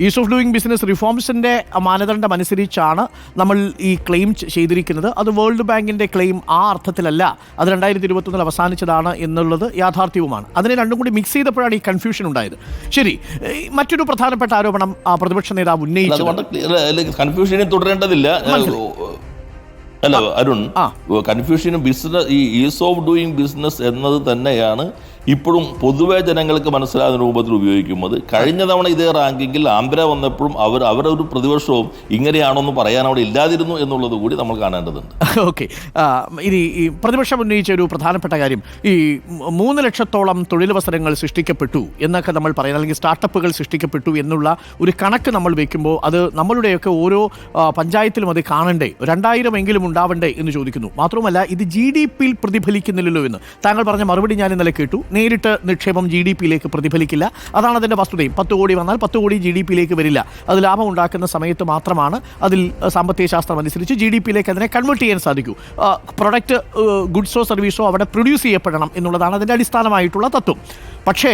Is of doing business റിഫോംസിൻ്റെ മാനദണ്ഡം അനുസരിച്ചാണ് നമ്മൾ ഈ ക്ലെയിം ചെയ്തിരിക്കുന്നത്. അത് വേൾഡ് ബാങ്കിൻ്റെ ക്ലെയിം ആ അർത്ഥത്തിലല്ല, അത് 2021 അവസാനിച്ചതാണ് എന്നുള്ളത് യാഥാർത്ഥ്യവുമാണ്. അതിനെ രണ്ടും കൂടി മിക്സ് ചെയ്തപ്പോഴാണ് ഈ കൺഫ്യൂഷൻ ഉണ്ടായത്. ശരി, മറ്റൊരു പ്രധാനപ്പെട്ട ആരോപണം പ്രതിപക്ഷ നേതാവ് ഉന്നയിച്ചു. കൺഫ്യൂഷനെ തുടരേണ്ടതില്ല. അല്ല അരുൺ, കൺഫ്യൂഷനും ബിസിനസ്, ഈ ഈസ് ഓഫ് ഡൂയിങ് ബിസിനസ് എന്നത് തന്നെയാണ് ഇപ്പോഴും പൊതുവെ ജനങ്ങൾക്ക് മനസ്സിലാകുന്ന രൂപത്തിൽ ഉപയോഗിക്കുന്നത്. കഴിഞ്ഞ തവണ ഇതേ റാങ്കിങ്ങിൽ ആന്ധ്ര വന്നപ്പോഴും അവരുടെ ഒരു പ്രതിവർഷവും ഇങ്ങനെയാണോന്ന് പറയാൻ അവിടെ ഇല്ലാതിരുന്നു എന്നുള്ളത് കൂടി നമ്മൾ കാണേണ്ടതുണ്ട്. ഓക്കെ, ഇനി ഈ പ്രതിപക്ഷം ഉന്നയിച്ച ഒരു പ്രധാനപ്പെട്ട കാര്യം, ഈ 3 ലക്ഷത്തോളം തൊഴിലവസരങ്ങൾ സൃഷ്ടിക്കപ്പെട്ടു എന്നൊക്കെ നമ്മൾ പറയുന്നത്, അല്ലെങ്കിൽ സ്റ്റാർട്ടപ്പുകൾ സൃഷ്ടിക്കപ്പെട്ടു എന്നുള്ള ഒരു കണക്ക് നമ്മൾ വെക്കുമ്പോൾ അത് നമ്മളുടെയൊക്കെ ഓരോ പഞ്ചായത്തിലും അത് കാണണ്ടേ, 2000 എങ്കിലും ഉണ്ടാവണ്ടേ എന്ന് ചോദിക്കുന്നു. മാത്രമല്ല, ഇത് GDP പ്രതിഫലിക്കുന്നില്ലല്ലോ എന്ന് താങ്കൾ പറഞ്ഞ മറുപടി ഞാൻ ഇന്നലെ കേട്ടു. നേരിട്ട് നിക്ഷേപം GDP-യിലേക്ക് പ്രതിഫലിക്കില്ല, അതാണ് അതിൻ്റെ വസ്തുതയും. 10 കോടി വന്നാൽ 10 കോടി GDP-യിലേക്ക് വരില്ല. അത് ലാഭം ഉണ്ടാക്കുന്ന സമയത്ത് മാത്രമാണ് അതിൽ സാമ്പത്തിക ശാസ്ത്രം അനുസരിച്ച് GDP-യിലേക്ക് അതിനെ കൺവേർട്ട് ചെയ്യാൻ സാധിക്കൂ. പ്രൊഡക്റ്റ്, ഗുഡ്സോ സർവീസോ അവിടെ പ്രൊഡ്യൂസ് ചെയ്യപ്പെടണം എന്നുള്ളതാണ് അതിൻ്റെ അടിസ്ഥാനമായിട്ടുള്ള തത്വം. പക്ഷേ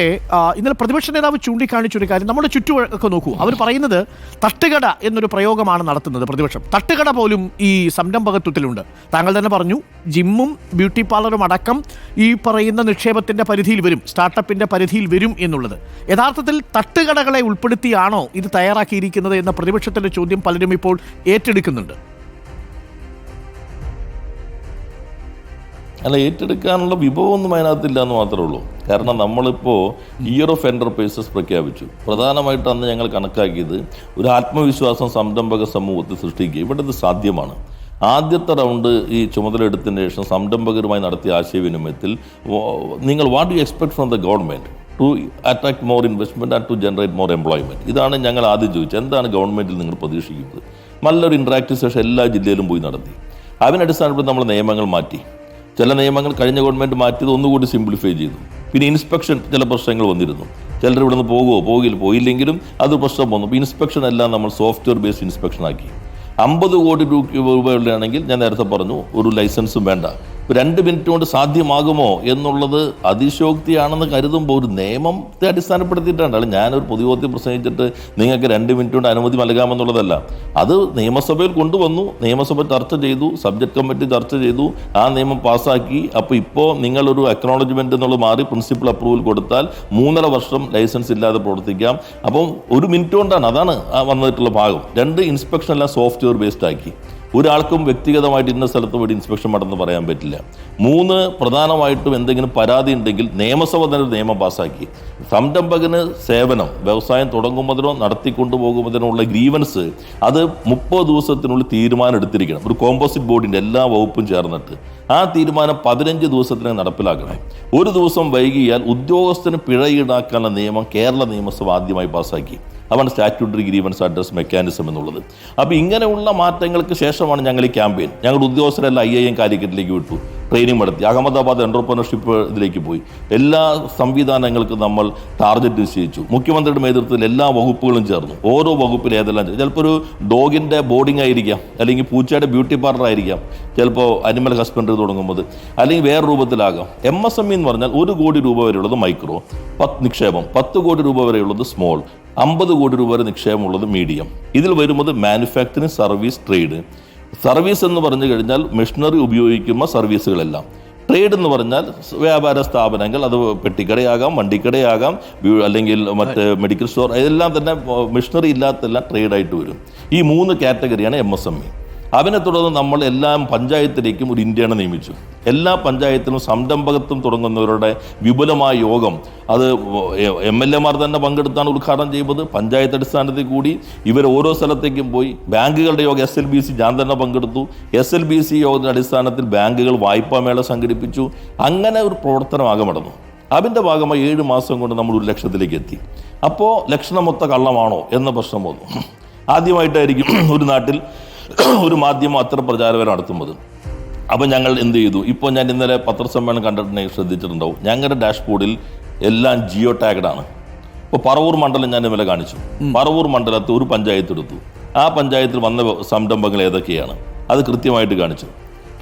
ഇന്നലെ പ്രതിപക്ഷ നേതാവ് ചൂണ്ടിക്കാണിച്ചൊരു കാര്യം, നമ്മുടെ ചുറ്റുമൊക്കെ നോക്കൂ, അവർ പറയുന്നത് തട്ടുകട എന്നൊരു പ്രയോഗമാണ് നടത്തുന്നത് പ്രതിപക്ഷം. തട്ടുകട പോലും ഈ സംരംഭകത്വത്തിലുണ്ട്. താങ്കൾ തന്നെ പറഞ്ഞു, ജിമ്മും ബ്യൂട്ടി പാർലറും അടക്കം ഈ പറയുന്ന നിക്ഷേപത്തിൻ്റെ പരിധിയിൽ വരും, സ്റ്റാർട്ടപ്പിൻ്റെ പരിധിയിൽ വരും എന്നുള്ളത്. യഥാർത്ഥത്തിൽ തട്ടുകടകളെ ഉൾപ്പെടുത്തിയാണോ ഇത് തയ്യാറാക്കിയിരിക്കുന്നത് എന്ന പ്രതിപക്ഷത്തിൻ്റെ ചോദ്യം പലരും ഇപ്പോൾ ഏറ്റെടുക്കുന്നുണ്ട്. അല്ല, ഏറ്റെടുക്കാനുള്ള വിഭവമൊന്നും അതിനകത്തില്ല എന്ന് മാത്രമേ ഉള്ളൂ. കാരണം നമ്മളിപ്പോൾ ഇയർ ഓഫ് എൻ്റർപ്രൈസസ് പ്രഖ്യാപിച്ചു. പ്രധാനമായിട്ട് അന്ന് ഞങ്ങൾ കണക്കാക്കിയത് ഒരു ആത്മവിശ്വാസം സംരംഭക സമൂഹത്തിൽ സൃഷ്ടിക്കുക. ഇവിടെ ഇത് സാധ്യമാണ്. ആദ്യത്തെ റൗണ്ട് ഈ ചുമതല എടുത്തതിന് ശേഷം സംരംഭകരുമായി നടത്തിയ ആശയവിനിമയത്തിൽ നിങ്ങൾ what you expect from the government to attract more investment and to generate more employment. ഇതാണ് ഞങ്ങൾ ആദ്യം ചോദിച്ചത്. എന്താണ് ഗവൺമെൻറ്റിൽ നിങ്ങൾ പ്രതീക്ഷിക്കുന്നത്? നല്ലൊരു ഇൻട്രാക്റ്റീവ് സെഷൻ എല്ലാ ജില്ലയിലും പോയി നടത്തി. അതിനടിസ്ഥാനത്തിൽ നമ്മൾ നിയമങ്ങൾ മാറ്റി. ചില നിയമങ്ങൾ കഴിഞ്ഞ ഗവൺമെൻറ് മാറ്റിയത് ഒന്നുകൂടി സിംപ്ലിഫൈ ചെയ്തു. പിന്നെ ഇൻസ്പെക്ഷൻ ചില പ്രശ്നങ്ങൾ വന്നിരുന്നു. ചിലർ ഇവിടെ നിന്ന് പോയില്ലെങ്കിലും അത് പ്രശ്നം വന്നു. ഇപ്പോൾ ഇൻസ്പെക്ഷൻ എല്ലാം നമ്മൾ സോഫ്റ്റ്വെയർ ബേസ്ഡ് ഇൻസ്പെക്ഷൻ ആക്കി. 50 കോടി രൂപയുടെയാണെങ്കിൽ ഞാൻ നേരത്തെ പറഞ്ഞു ഒരു ലൈസൻസും വേണ്ട. 2 മിനിറ്റ് കൊണ്ട് സാധ്യമാകുമോ എന്നുള്ളത് അതിശോക്തിയാണെന്ന് കരുതുമ്പോൾ ഒരു നിയമത്തെ അടിസ്ഥാനപ്പെടുത്തിയിട്ടാണ്. അല്ല, ഞാനൊരു പൊതുബോധ്യം പ്രസംഗിച്ചിട്ട് നിങ്ങൾക്ക് 2 മിനിറ്റ് കൊണ്ട് അനുമതി നൽകാമെന്നുള്ളതല്ല. അത് നിയമസഭയിൽ കൊണ്ടുവന്നു, നിയമസഭ ചർച്ച ചെയ്തു, സബ്ജക്ട് കമ്മിറ്റി ചർച്ച ചെയ്തു, ആ നിയമം പാസ്സാക്കി. അപ്പോൾ ഇപ്പോൾ നിങ്ങളൊരു അക്നോളജ്മെൻറ്റ് എന്നുള്ളത് മാറി പ്രിൻസിപ്പൽ അപ്രൂവൽ കൊടുത്താൽ 3.5 വർഷം ലൈസൻസ് ഇല്ലാതെ പ്രവർത്തിക്കാം. അപ്പം 1 മിനിറ്റ് കൊണ്ടാണ്, അതാണ് വന്നിട്ടുള്ള ഭാഗം. 2 ഇൻസ്പെക്ഷൻ എല്ലാം സോഫ്റ്റ്വെയർ ബേസ്ഡ് ആക്കി. ഒരാൾക്കും വ്യക്തിഗതമായിട്ട് ഇന്ന സ്ഥലത്ത് പോയി ഇൻസ്പെക്ഷൻ നടന്ന് പറയാൻ പറ്റില്ല. 3 പ്രധാനമായിട്ടും എന്തെങ്കിലും പരാതി ഉണ്ടെങ്കിൽ നിയമസഭ തന്നെ ഒരു നിയമം പാസ്സാക്കി. സംരംഭകന് സേവനം, വ്യവസായം തുടങ്ങുന്നതിനോ നടത്തിക്കൊണ്ടുപോകുന്നതിനുള്ള ഗ്രീവൻസ് അത് 30 ദിവസത്തിനുള്ളിൽ തീരുമാനം എടുത്തിരിക്കണം. ഒരു കോമ്പോസിറ്റ് ബോർഡിൻ്റെ എല്ലാ വകുപ്പും ചേർന്നിട്ട് ആ തീരുമാനം 15 ദിവസത്തിനകം നടപ്പിലാക്കണം. 1 ദിവസം വൈകിയാൽ ഉദ്യോഗസ്ഥന് പിഴ ഈടാക്കാനുള്ള നിയമം കേരള നിയമസഭ ആദ്യമായി പാസ്സാക്കി. അതാണ് സ്റ്റാറ്റ്യൂട്ടറി ഗ്രീവൻസ് അഡ്രസ് മെക്കാനിസം എന്നുള്ളത്. അപ്പോൾ ഇങ്ങനെയുള്ള മാറ്റങ്ങൾക്ക് ശേഷമാണ് ഞങ്ങൾ ഈ ക്യാമ്പയിൻ, ഞങ്ങളുടെ ഉദ്യോഗസ്ഥരെല്ലാം IIM കാലിക്കറ്റിലേക്ക് വിട്ടു, ട്രെയിനിങ് നടത്തി. അഹമ്മദാബാദ് എൻ്റർപ്രണർഷിപ്പ് ഇതിലേക്ക് പോയി. എല്ലാ സംവിധാനങ്ങൾക്കും നമ്മൾ ടാർഗറ്റ് നിശ്ചയിച്ചു. മുഖ്യമന്ത്രിയുടെ നേതൃത്വത്തിൽ എല്ലാ വകുപ്പുകളും ചേർന്നു. ഓരോ വകുപ്പിൽ ഏതെല്ലാം, ചിലപ്പോൾ ഒരു ഡോഗിൻ്റെ ബോർഡിംഗ് ആയിരിക്കാം, അല്ലെങ്കിൽ പൂച്ചയുടെ ബ്യൂട്ടി പാർലർ ആയിരിക്കാം, ചിലപ്പോൾ അനിമൽ ഹസ്ബൻഡറി തുടങ്ങുന്നത്, അല്ലെങ്കിൽ വേറെ രൂപത്തിലാകാം. MSME എന്ന് പറഞ്ഞാൽ 1 കോടി രൂപ വരെയുള്ളത് മൈക്രോ നിക്ഷേപം, 10 കോടി രൂപ വരെയുള്ളത് സ്മോൾ, 50 കോടി രൂപ വരെ നിക്ഷേപമുള്ളത് മീഡിയം. ഇതിൽ വരുന്നത് മാനുഫാക്ചറിങ്, സർവീസ്, ട്രേഡ്. സർവീസ് എന്ന് പറഞ്ഞു കഴിഞ്ഞാൽ മെഷീനറി ഉപയോഗിക്കുന്ന സർവീസുകളെല്ലാം. ട്രേഡ് എന്ന് പറഞ്ഞാൽ വ്യാപാര സ്ഥാപനങ്ങൾ, അത് പെട്ടിക്കടയാകാം, വണ്ടിക്കടയാകാം, അല്ലെങ്കിൽ മറ്റ് മെഡിക്കൽ സ്റ്റോർ, ഇതെല്ലാം തന്നെ മെഷീനറി ഇല്ലാത്തെല്ലാം ട്രേഡായിട്ട് വരും. ഈ 3 കാറ്റഗറിയാണ് MSME. അതിനെ തുടർന്ന് നമ്മൾ എല്ലാ പഞ്ചായത്തിലേക്കും ഒരു ഇന്റേണെ നിയമിച്ചു. എല്ലാ പഞ്ചായത്തിലും സംരംഭകത്വം തുടങ്ങുന്നവരുടെ വിപുലമായ യോഗം, അത് MLA-മാർ തന്നെ പങ്കെടുത്താണ് ഉദ്ഘാടനം ചെയ്യുന്നത്. പഞ്ചായത്ത് അടിസ്ഥാനത്തിൽ കൂടി ഇവർ ഓരോ സ്ഥലത്തേക്കും പോയി. ബാങ്കുകളുടെ യോഗം SLBC ഞാൻ തന്നെ പങ്കെടുത്തു. SLBC യോഗത്തിന്റെ അടിസ്ഥാനത്തിൽ ബാങ്കുകൾ വായ്പാ മേള സംഘടിപ്പിച്ചു. അങ്ങനെ ഒരു പ്രവർത്തനമാകെ നടന്നു. അതിൻ്റെ ഭാഗമായി 7 മാസം കൊണ്ട് നമ്മൾ 1 ലക്ഷത്തിലേക്ക് എത്തി. അപ്പോൾ ലക്ഷണമൊത്ത കള്ളമാണോ എന്ന പ്രശ്നം വന്നു. ആദ്യമായിട്ടായിരിക്കും ഒരു നാട്ടിൽ ഒരു മാധ്യമം അത്ര പ്രചാരപരം നടത്തുന്നത്. അപ്പം ഞങ്ങൾ എന്ത് ചെയ്തു? ഇപ്പോൾ ഞാൻ ഇന്നലെ പത്രസമ്മേളനം കണ്ടിട്ടുണ്ടെങ്കിൽ ശ്രദ്ധിച്ചിട്ടുണ്ടാവും, ഞങ്ങളുടെ ഡാഷ്ബോർഡിൽ എല്ലാം ജിയോ ടാഗ്ഡാണ്. ഇപ്പോൾ പറവൂർ മണ്ഡലം ഞാൻ ഇന്നലെ കാണിച്ചു. പറവൂർ മണ്ഡലത്തിൽ ഒരു പഞ്ചായത്ത് എടുത്തു. ആ പഞ്ചായത്തിൽ വന്ന സംരംഭങ്ങൾ ഏതൊക്കെയാണ് അത് കൃത്യമായിട്ട് കാണിച്ചു.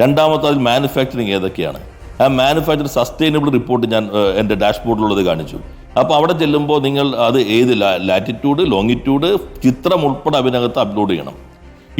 രണ്ടാമത്തെ അതിൽ മാനുഫാക്ചറിങ് ഏതൊക്കെയാണ്, ആ മാനുഫാക്ചറിങ് സസ്റ്റൈനബിൾ റിപ്പോർട്ട് ഞാൻ എൻ്റെ ഡാഷ്ബോർഡിലുള്ളത് കാണിച്ചു. അപ്പോൾ അവിടെ ചെല്ലുമ്പോൾ നിങ്ങൾ അത് ഏത് ലാറ്റിറ്റ്യൂഡ് ലോങ്ങിറ്റ്യൂഡ് ചിത്രം ഉൾപ്പെടെ അതിനകത്ത് അപ്ലോഡ് ചെയ്യണം.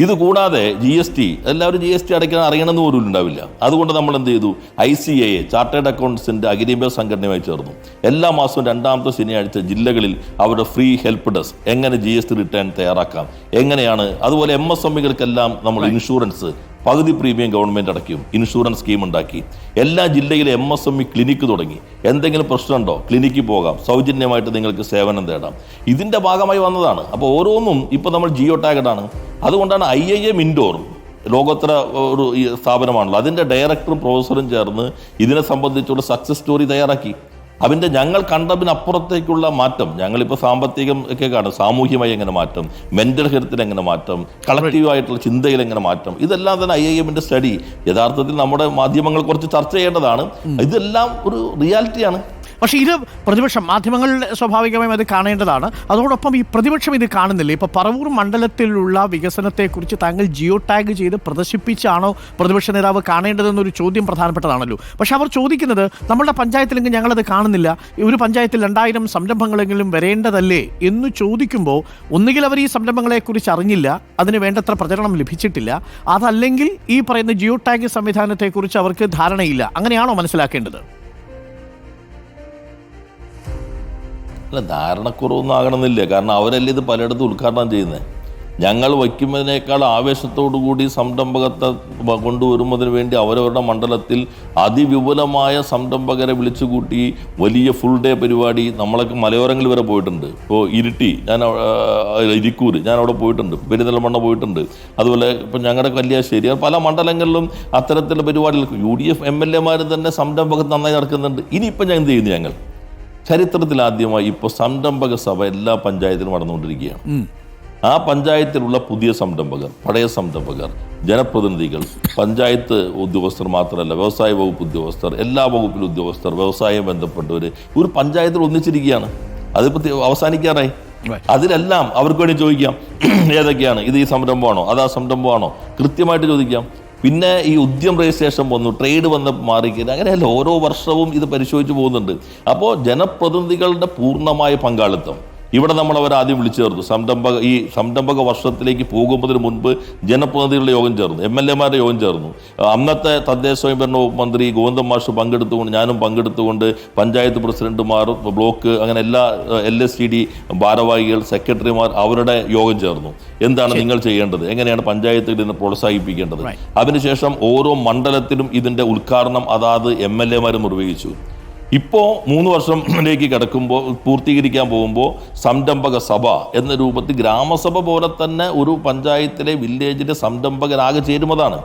ഇത് കൂടാതെ GST എല്ലാവരും GST അടയ്ക്കാൻ അറിയണമെന്ന് പോലും ഉണ്ടാവില്ല. അതുകൊണ്ട് നമ്മൾ എന്ത് ചെയ്തു, ICAA ചാർട്ടേഡ് അക്കൗണ്ട്സിൻ്റെ അഖിലേന്ത്യാ സംഘടനയുമായി ചേർന്നു. എല്ലാ മാസവും 2ാമത്തെ ശനിയാഴ്ച ജില്ലകളിൽ അവരുടെ ഫ്രീ ഹെൽപ്പ് ഡെസ്ക് എങ്ങനെ GST റിട്ടേൺ തയ്യാറാക്കാം, എങ്ങനെയാണ്, അതുപോലെ MSMEകൾക്കെല്ലാം നമ്മൾ ഇൻഷുറൻസ് പകുതി പ്രീമിയം ഗവൺമെൻറ് അടയ്ക്കും, ഇൻഷുറൻസ് സ്കീം ഉണ്ടാക്കി. എല്ലാ ജില്ലയിലും MSME ക്ലിനിക്ക് തുടങ്ങി. എന്തെങ്കിലും പ്രശ്നമുണ്ടോ ക്ലിനിക്കിൽ പോകാം, സൗജന്യമായിട്ട് നിങ്ങൾക്ക് സേവനം തേടാം. ഇതിൻ്റെ ഭാഗമായി വന്നതാണ്. അപ്പോൾ ഓരോന്നും ഇപ്പോൾ നമ്മൾ ജിയോ ടാഗഡാണ്. അതുകൊണ്ടാണ് IIM ഇൻഡോർ ലോകോത്തര ഒരു സ്ഥാപനമാണല്ലോ, അതിൻ്റെ ഡയറക്ടറും പ്രൊഫസറും ചേർന്ന് ഇതിനെ സംബന്ധിച്ചുള്ള സക്സസ് സ്റ്റോറി തയ്യാറാക്കി. അതിൻ്റെ ഞങ്ങൾ കണ്ടതിനപ്പുറത്തേക്കുള്ള മാറ്റം, ഞങ്ങളിപ്പോൾ സാമ്പത്തികം ഒക്കെ കാണും, സാമൂഹ്യമായി എങ്ങനെ മാറ്റം, മെൻ്റൽ ഹെൽത്തിൽ എങ്ങനെ മാറ്റം, കളക്റ്റീവായിട്ടുള്ള ചിന്തയിൽ എങ്ങനെ മാറ്റം, ഇതെല്ലാം തന്നെ IIMൻ്റെ സ്റ്റഡി. യഥാർത്ഥത്തിൽ നമ്മുടെ മാധ്യമങ്ങൾ കുറച്ച് ചർച്ച ചെയ്യേണ്ടതാണ്. ഇതെല്ലാം ഒരു റിയാലിറ്റിയാണ്. പക്ഷേ ഇത് പ്രതിപക്ഷം, മാധ്യമങ്ങൾ സ്വാഭാവികമായും അത് കാണേണ്ടതാണ്. അതോടൊപ്പം ഈ പ്രതിപക്ഷം ഇത് കാണുന്നില്ല. ഇപ്പോൾ പറവൂർ മണ്ഡലത്തിലുള്ള വികസനത്തെക്കുറിച്ച് താങ്കൾ ജിയോ ടാഗ് ചെയ്ത് പ്രദർശിപ്പിച്ചാണോ പ്രതിപക്ഷ നേതാവ് കാണേണ്ടതെന്നൊരു ചോദ്യം പ്രധാനപ്പെട്ടതാണല്ലോ. പക്ഷെ അവർ ചോദിക്കുന്നത് നമ്മളുടെ പഞ്ചായത്തിലെങ്കിൽ ഞങ്ങളത് കാണുന്നില്ല, ഒരു പഞ്ചായത്തിൽ 2000 സംരംഭങ്ങളെങ്കിലും വരേണ്ടതല്ലേ എന്ന് ചോദിക്കുമ്പോൾ ഒന്നുകിൽ അവർ ഈ സംരംഭങ്ങളെക്കുറിച്ച് അറിഞ്ഞില്ല, അതിന് വേണ്ടത്ര പ്രചരണം ലഭിച്ചിട്ടില്ല, അതല്ലെങ്കിൽ ഈ പറയുന്ന ജിയോ ടാഗ് സംവിധാനത്തെക്കുറിച്ച് അവർക്ക് ധാരണയില്ല. അങ്ങനെയാണോ മനസ്സിലാക്കേണ്ടത്? അല്ല, ധാരണക്കുറവൊന്നും ആകണമെന്നില്ല. കാരണം അവരല്ലേ ഇത് പലയിടത്തും ഉദ്ഘാടനം ചെയ്യുന്നത്. ഞങ്ങൾ വയ്ക്കുന്നതിനേക്കാൾ ആവേശത്തോടു കൂടി സംരംഭകത്തെ കൊണ്ടുവരുന്നതിന് വേണ്ടി അവരവരുടെ മണ്ഡലത്തിൽ അതിവിപുലമായ സംരംഭകരെ വിളിച്ചുകൂട്ടി വലിയ ഫുൾ ഡേ പരിപാടി നമ്മളൊക്കെ മലയോരങ്ങളിൽ വരെ പോയിട്ടുണ്ട്. ഇപ്പോൾ ഇരിക്കൂർ ഞാൻ അവിടെ പോയിട്ടുണ്ട്, പെരിന്തൽമണ്ണ പോയിട്ടുണ്ട്, അതുപോലെ ഇപ്പം ഞങ്ങളുടെ കല്യാശ്ശേരി, പല മണ്ഡലങ്ങളിലും അത്തരത്തിലുള്ള പരിപാടികൾ UDF MLA തന്നെ സംരംഭകർ നന്നായി നടക്കുന്നുണ്ട്. ഇനിയിപ്പോൾ ഞാൻ എന്ത് ചെയ്യുന്നു, ഞങ്ങൾ ചരിത്രത്തിൽ ആദ്യമായി ഇപ്പോൾ സംരംഭക സഭ എല്ലാ പഞ്ചായത്തിലും നടന്നുകൊണ്ടിരിക്കുകയാണ്. ആ പഞ്ചായത്തിലുള്ള പുതിയ സംരംഭകർ, പഴയ സംരംഭകർ, ജനപ്രതിനിധികൾ, പഞ്ചായത്ത് ഉദ്യോഗസ്ഥർ മാത്രമല്ല, വ്യവസായ വകുപ്പ് ഉദ്യോഗസ്ഥർ, എല്ലാ വകുപ്പിലും ഉദ്യോഗസ്ഥർ, വ്യവസായം ബന്ധപ്പെട്ടവർ ഒരു പഞ്ചായത്തിൽ ഒന്നിച്ചിരിക്കുകയാണ്. അതിപ്പോൾ അവസാനിക്കാറായി. അതിലെല്ലാം അവർക്ക് വേണ്ടി ചോദിക്കാം, ഏതൊക്കെയാണ് ഇത്, ഈ സംരംഭമാണോ അതാ സംരംഭമാണോ, കൃത്യമായിട്ട് ചോദിക്കാം. പിന്നെ ഈ ഉദ്യം രജിസ്ട്രേഷൻ വന്നു, ട്രേഡ് വന്ന് മാറിക്കുന്നത്, അങ്ങനെയല്ല, ഓരോ വർഷവും ഇത് പരിശോധിച്ച് പോകുന്നുണ്ട്. അപ്പോൾ ജനപ്രതിനിധികളുടെ പൂർണ്ണമായ പങ്കാളിത്തം ഇവിടെ നമ്മൾ അവരാദ്യം വിളിച്ചു ചേർന്നു. ഈ സംരംഭക വർഷത്തിലേക്ക് പോകുന്നതിന് മുൻപ് ജനപ്രതിനിധികളുടെ യോഗം ചേർന്നു, MLA-മാരുടെ യോഗം ചേർന്നു. അന്നത്തെ തദ്ദേശ സ്വയംഭരണ വകുപ്പ് മന്ത്രി ഗോവിന്ദൻ മാഷ് പങ്കെടുത്തുകൊണ്ട്, ഞാനും പങ്കെടുത്തുകൊണ്ട്, പഞ്ചായത്ത് പ്രസിഡന്റുമാർ, ബ്ലോക്ക്, അങ്ങനെ എല്ലാ LSTD ഭാരവാഹികൾ, സെക്രട്ടറിമാർ, അവരുടെ യോഗം ചേർന്നു. എന്താണ് നിങ്ങൾ ചെയ്യേണ്ടത്, എങ്ങനെയാണ് പഞ്ചായത്തുകളിൽ നിന്ന് പ്രോത്സാഹിപ്പിക്കേണ്ടത്. അതിനുശേഷം ഓരോ മണ്ഡലത്തിലും ഇതിൻ്റെ ഉദ്ഘാടനം അതാത് MLA-മാർ നിർവഹിച്ചു. ഇപ്പോൾ 3 വർഷത്തിലേക്ക് കിടക്കുമ്പോൾ, പൂർത്തീകരിക്കാൻ പോകുമ്പോൾ സംരംഭക സഭ എന്ന രൂപത്തിൽ ഗ്രാമസഭ പോലെ തന്നെ ഒരു പഞ്ചായത്തിലെ വില്ലേജിലെ സംരംഭകരാകെ ചേരുന്നതാണ്.